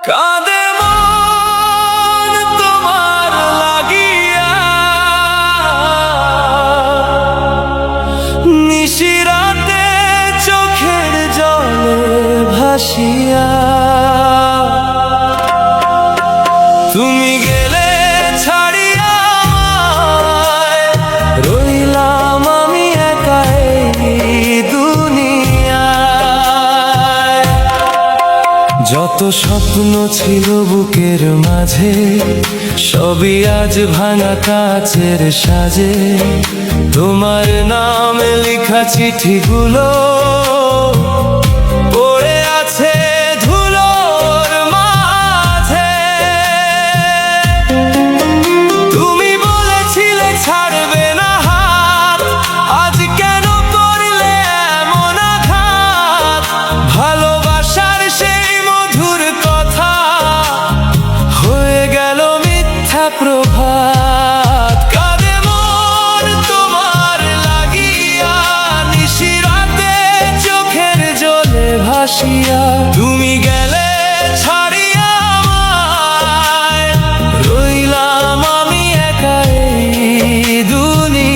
কাঁদে মন তোমার লাগিয়া, নিশিরাতে চোখের জলে ভাসিয়া। তুমি গেলে ছাড়িয়া আমায়, রইলাম আমি একাই দুনিয়ায়। যত স্বপ্ন ছিল বুকের মাঝে, সবই আজ ভাঙা কাচের সাজে। তোমার নামে লেখা চিঠিগুলো পড়ে আছে ধুলোর মাঝে। তুমি বলেছিলে ছাড়বে না হাত, আজ কেন করলে এমন আঘাত? ভালোবাসার সেই মধুর কথা হয়ে গেল মিথ্যা প্রভাত। কাঁদে মন তোমার লাগিয়া, নিশিরাতে চোখের জলে ভাসিয়া। তুমি গেলে ছাড়িয়া আমায়, রইলাম আমি একাই দুনিয়ায়।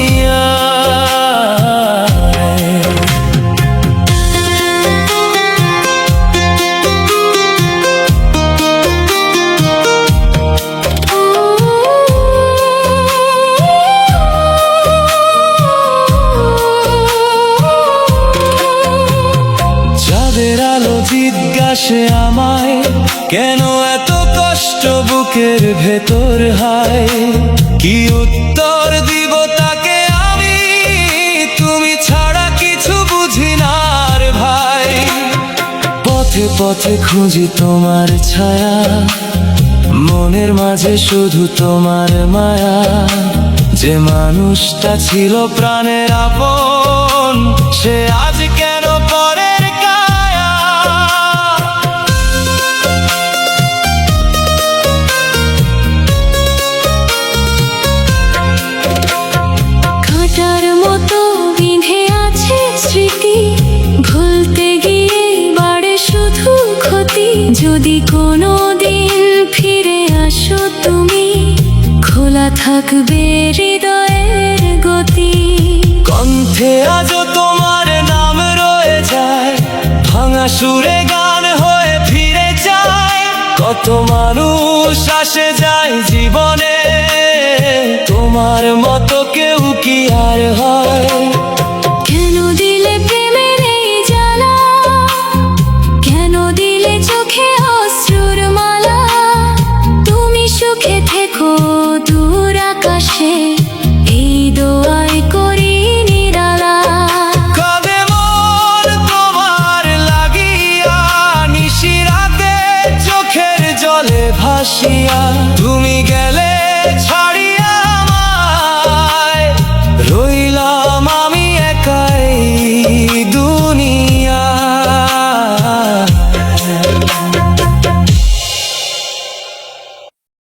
চাঁদের আলো জিজ্ঞাসে আমায়, কেন এত কষ্ট বুকের ভেতর হায়? কি উত্তর দিব তাকে আমি, তুমি ছাড়া কিছু বুঝি না আর ভাই। পথে পথে খুঁজি তোমার ছায়া, মনের মাঝে শুধু তোমার মায়া। যে মানুষটা ছিল প্রাণের আপন, সে আজ কেন পরের কায়া? কাঁটার মতো বিঁধে আছে স্মৃতি, ভুলতে গিয়ে বাড়ে শুধু ক্ষতি। যদি কোনো দিন ফিরে আসো তুমি, খোলা থাকবে হৃদয়ের গতি। কণ্ঠে আজও তোমার নাম রয়ে যায়, ভাঙা সুরে গান হয়ে ফিরে যায়। কত মানুষ আসে যায় জীবনে, তোমার মতো কেউ কি আর হয়? কেন দিলে প্রেমের এই জ্বালা, কেন দিলে চোখে অশ্রুর মালা? তুমি সুখে থেকো দূর আকাশে, এই দোয়াই করি নিরালা। কাঁদে মন তোমার লাগিয়া, নিশিরাতে চোখের জলে ভাসিয়া। তুমি গেলে